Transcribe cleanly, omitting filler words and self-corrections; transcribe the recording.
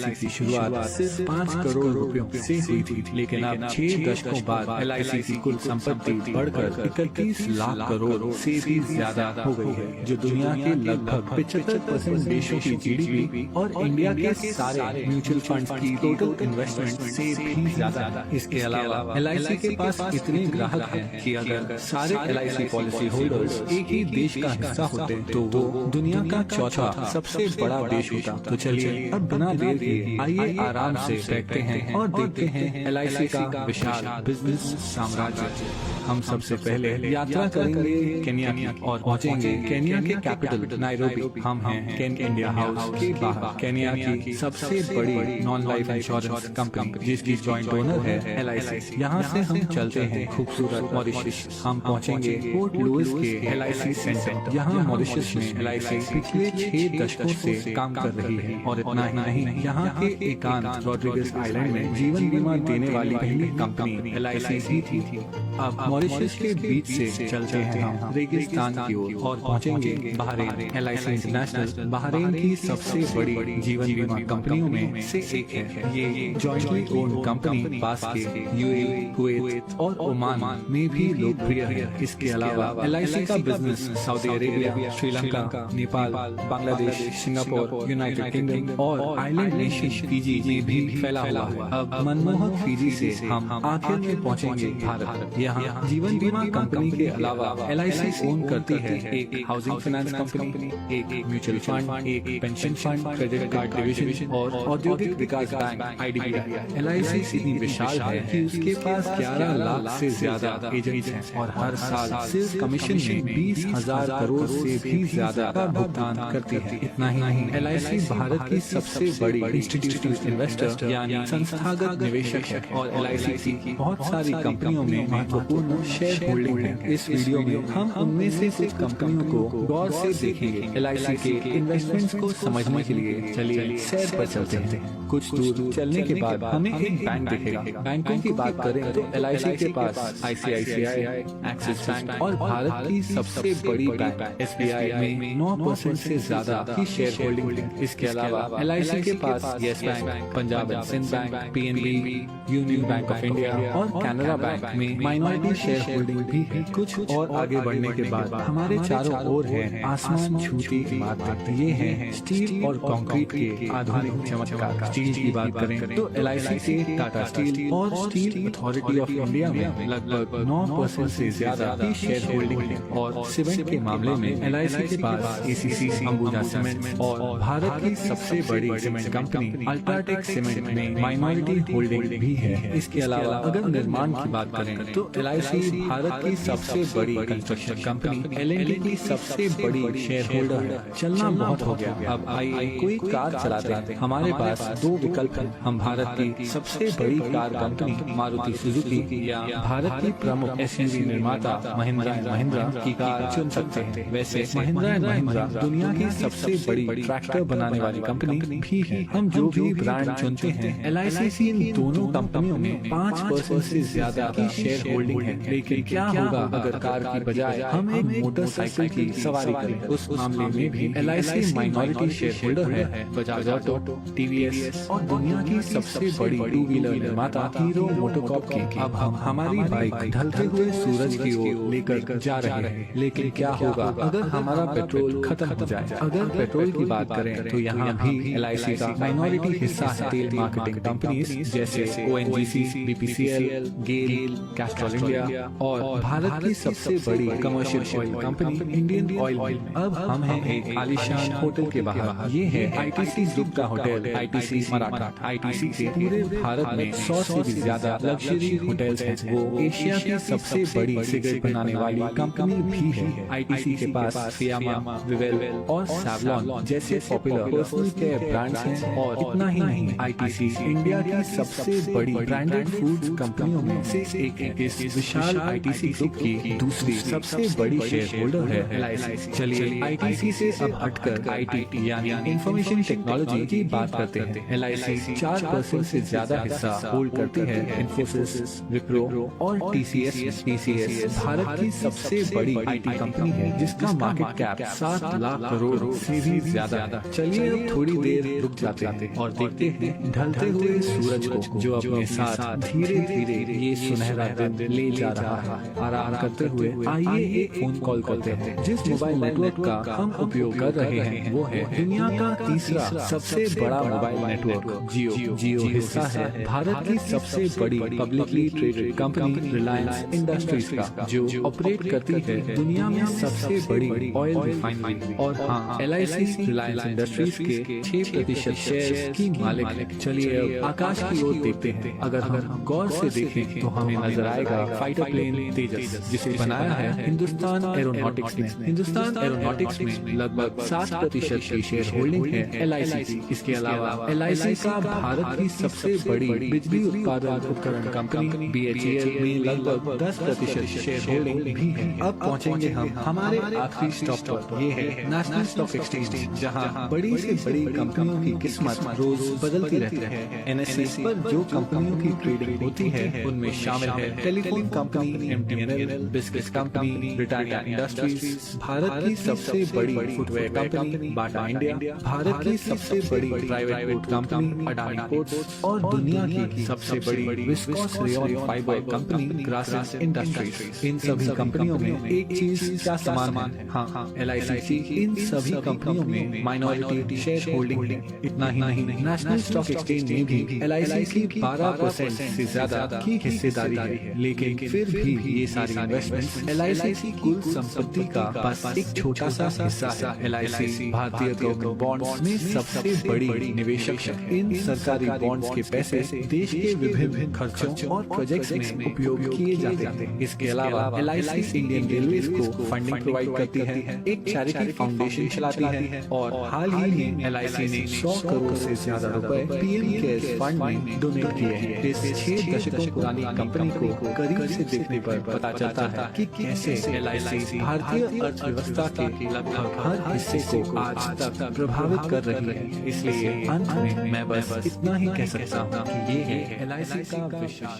की शुरुआत सिर्फ 5 करोड़ रुपयों से हुई थी, लेकिन अब 6 दशकों बाद LIC की कुल संपत्ति बढ़कर 31 लाख करोड़ से भी ज्यादा हो गई है, जो दुनिया के लगभग 75% देशों की GDP और इंडिया के सारे म्यूचुअल फंड की टोटल इन्वेस्टमेंट से भी ज्यादा है। इसके अलावा LIC के पास इतने ग्राहक हैं कि अगर सारे LIC पॉलिसी होल्डर्स एक ही देश का हिस्सा होते तो वो दुनिया का चौथा सबसे बड़ा देश होता। तो चलिए अब बिना देर किए आइए आराम से बैठते हैं और देखते हैं LIC का विशाल बिजनेस साम्राज्य। हम सबसे पहले यात्रा करेंगे केन्या की और पहुंचेंगे केन्या के कैपिटल नायरोबी। हम हैं केन इंडिया हाउस के बाहर। केन्या की सबसे बड़ी नॉन लाइफ इंश्योरेंस कंपनी जिसकी जॉइंट ओनर है LIC। यहाँ से हम चलते हैं खूबसूरत मॉरिशस। हम पहुंचेंगे पोर्ट लुइस के LIC सेंटर। यहाँ मॉरिशस में LIC पिछले 6 दशकों से काम कर रही है और इतना ही नहीं, यहाँ के एकांत रॉड्रिगेज आइलैंड में जीवन बीमा देने वाली पहली कंपनी LIC ही थी। अब मॉरिशस के बीच से चलते हैं हम रेगिस्तान की ओर और पहुंचेंगे बहरीन। LIC इंटरनेशनल बहरीन की सबसे बड़ी जीवन बीमा कंपनियों में से एक है। ये जॉइंटली ओन्ड कंपनी पास के UAE, कुवैत और ओमान में भी लोकप्रिय है। इसके अलावा LIC का business Saudi Arabia, Sri Lanka, Nepal, Bangladesh, Singapore, United kingdom और आइलैंड नेशन फिजी में भी फैला हुआ है। अब मनमोहक फिजी से हम आखिर में पहुंचेंगे भारत। यहाँ जीवन बीमा कंपनी के अलावा LIC ओन करती है एक हाउसिंग फाइनेंस कंपनी, एक म्यूचुअल फंड, एक pension fund, credit card division और औद्योगिक विकास बैंक IDBI। LIC इतनी विशाल है कि उसके पास 11 लाख से ज्यादा एजेंट्स हैं और हर साल सिर्फ कमीशन में 20,000 करोड़ से भी ज्यादा का भुगतान करती है। इतना ही नहीं, LIC भारत की सबसे बड़ी इंस्टीट्यूशनल इन्वेस्टर यानी संस्थागत निवेशक है और LIC की बहुत सारी कंपनियों में महत्वपूर्ण शेयर होल्डिंग है। इस वीडियो में हम उनमें से कुछ कंपनियों को गौर से देखेंगे। LIC के इन्वेस्टमेंट्स को समझने के लिए चलिए सैर पर चलते हैं। कुछ दूर चलने के बाद हमें एक बैंक दिखेगा। बैंकों की बात करें तो LIC के पास ICICI, एक्सिस बैंक और भारत की सबसे बड़ी बैंक SBI में 9% से ज्यादा की शेयर होल्डिंग है। इसके अलावा LIC के पास Yes bank, Punjab and Sindh bank, PNB, union bank of India और कैनरा बैंक में माइनॉरिटी शेयर होल्डिंग भी है। कुछ और आगे बढ़ने के बाद हमारे चारों ओर है आसमान छूती इमारतें। ये हैं स्टील और कंक्रीट के आधुनिक चमत्कार। स्टील की बात करें तो LIC से टाटा स्टील और स्टील अथॉरिटी ऑफ इंडिया में लगभग 9% से ज्यादा की शेयर होल्डिंग है और सीमेंट के मामले में LIC के पास ACC, अंबुजा सीमेंट और भारत की सबसे बड़ी सीमेंट कंपनी अल्ट्राटेक सीमेंट में माइनॉरिटी होल्डिंग भी है। इसके अलावा अगर निर्माण की बात करें तो LIC भारत की सबसे बड़ी कंस्ट्रक्शन कंपनी L&T की सबसे बड़ी शेयर होल्डर है। चलना बहुत हो गया, अब आइए कोई कार चलाते हैं। हमारे पास 2 विकल्प हैं। हम भारत की सबसे बड़ी कार कंपनी मारुति सुजुकी या भारत की प्रमुख SUV निर्माता महिंद्रा एंड महिंद्रा की कार चुन सकते हैं। वैसे महिंद्रा एंड महिंद्रा दुनिया की सबसे बड़ी ट्रैक्टर बनाने वाली कंपनी भी है। हम जो भी ब्रांड चुनते हैं LIC की इन दोनों कंपनियों में 5% से ज्यादा की शेयर होल्डिंग है। लेकिन क्या होगा अगर कार की बजाय हम एक मोटरसाइकिल की सवारी करें? उस मामले में भी LIC माइनॉरिटी शेयर होल्डर है बजाज ऑटो, TVS और दुनिया की सबसे बड़ी 2 व्हीलर निर्माता हीरो मोटोकॉर्प की। अब हम हमारी बाइक ढलते हुए सूरज की ओर लेकर जा रहे हैं। लेकिन क्या होगा अगर हमारा पेट्रोल खत्म हो जाए? अगर पेट्रोल की बात करें तो यहाँ भी LIC का माइनॉरिटी हिस्सा है तेल मार्केटिंग कंपनीज जैसे ONGC, BPCL, गेल, कैस्ट्रॉल इंडिया और भारत की सबसे बड़ी commercial oil company Indian oil. अब हम हैं एक आलीशान होटल के बाहर। ये है ITC ग्रुप का होटल ITC मराठा। ITC के पूरे भारत में 100 से भी ज्यादा लग्जरी होटल्स हैं। वो एशिया की सबसे बड़ी सिगरेट बनाने वाली कंपनी भी है। ITC के पास फियामा, विवेल और सैवलॉन जैसे पॉपुलर पर्सनल केयर ब्रांड्स हैं और इतना ही नहीं, ITC इंडिया की सबसे बड़ी ब्रांडेड फूड्स कंपनियों में से एक है। इस विशाल ITC ग्रुप की दूसरी सबसे बड़ी शेयर होल्डर है LIC। चलिए ITC से अब हटकर IT यानी इंफॉर्मेशन टेक्नोलॉजी की बात करते हैं। LIC 4% से ज्यादा हिस्सा होल्ड करती है इन्फोसिस, विप्रो और TCS भारत की सबसे बड़ी IT कंपनी है जिसका मार्केट कैप 7 लाख करोड़ से भी ज्यादा। चलिए अब थोड़ी देर रुक जाते हैं और देखते हैं ढलते हुए सूरज को, जो अपने साथ धीरे धीरे ये सुनहरा दिन ले जा रहा है। आराम करते हुए आइए एक फोन कॉल करते हैं। जिस मोबाइल नेटवर्क का हम उपयोग कर रहे हैं वो है दुनिया का तीसरा सबसे बड़ा मोबाइल नेटवर्क जियो। जियो हिस्सा है भारत की सबसे बड़ी publicly traded company Reliance industries का, जो ऑपरेट करती है दुनिया में सबसे बड़ी ऑयल रिफाइनरी। और हाँ, LIC रिलायंस इंडस्ट्रीज के 6% शेयर की मालिक है। चलिए अब आकाश की ओर देखते हैं। अगर हम गौर से देखें तो हमें नजर आएगा फाइटर प्लेन तेजस, जिसे बनाया है हिंदुस्तान एरोनॉटिक्स ने। हिंदुस्तान एरोनॉटिक्स में लगभग 7% की शेयर होल्डिंग है LIC की। इसके अलावा LIC का भारत की सबसे बड़ी बिजली उत्पादन उपकरण कंपनी BHEL में लगभग 10% शेयर होल्डिंग भी है। अब पहुंचेंगे हम हमारे आखिरी स्टॉप पर, ये है नेशनल स्टॉक एक्सचेंज, जहां बड़ी से बड़ी कंपनियों की किस्मत रोज बदलती रहती है। NSE पर जो कंपनियों की ट्रेडिंग होती है उनमें शामिल है telephone company MTNL, biscuit company Britannia industries, Bharat की सबसे बड़ी footwear company Bata India, Bharat की सबसे बड़ी private port company Adani ports और दुनिया की सबसे बड़ी viscose rayon fibre company Grasim industries. इन सभी कंपनियों में एक चीज क्या समान है? हाँ, LIC इन सभी कंपनियों में माइनॉरिटी शेयर होल्डिंग है। इतना ही नहीं, नेशनल स्टॉक एक्सचेंज में भी LIC की 12% से ज्यादा की हिस्सेदारी है। लेकिन फिर भी ये सारी इन्वेस्टमेंट्स LIC की कुल संपत्ति का बस एक छोटा सा हिस्सा है। LIC भारतीय गवर्नमेंट बॉन्ड्स में सबसे बड़ी निवेशक है। इन सरकारी बॉन्ड्स के पैसे देश के विभिन्न खर्चों और प्रोजेक्ट्स में उपयोग किए जाते हैं। इसके अलावा LIC इंडियन रेलवेज को फंडिंग प्रोवाइड करती है, एक चैरिटी फाउंडेशन चलाती है और हाल ही में LIC ने 100 करोड़ से ज्यादा रुपए PM केयर्स फंड में डोनेट किए हैं। इस 6 दशकों पुरानी कंपनी को करीब से देखने पर पता चलता है कि कैसे LIC भारतीय अर्थव्यवस्था के लगभग हर हिस्से को आज तक प्रभावित कर रही है। इसलिए अंत में मैं बस इतना ही कह सकता हूँ कि ये है LIC का विशाल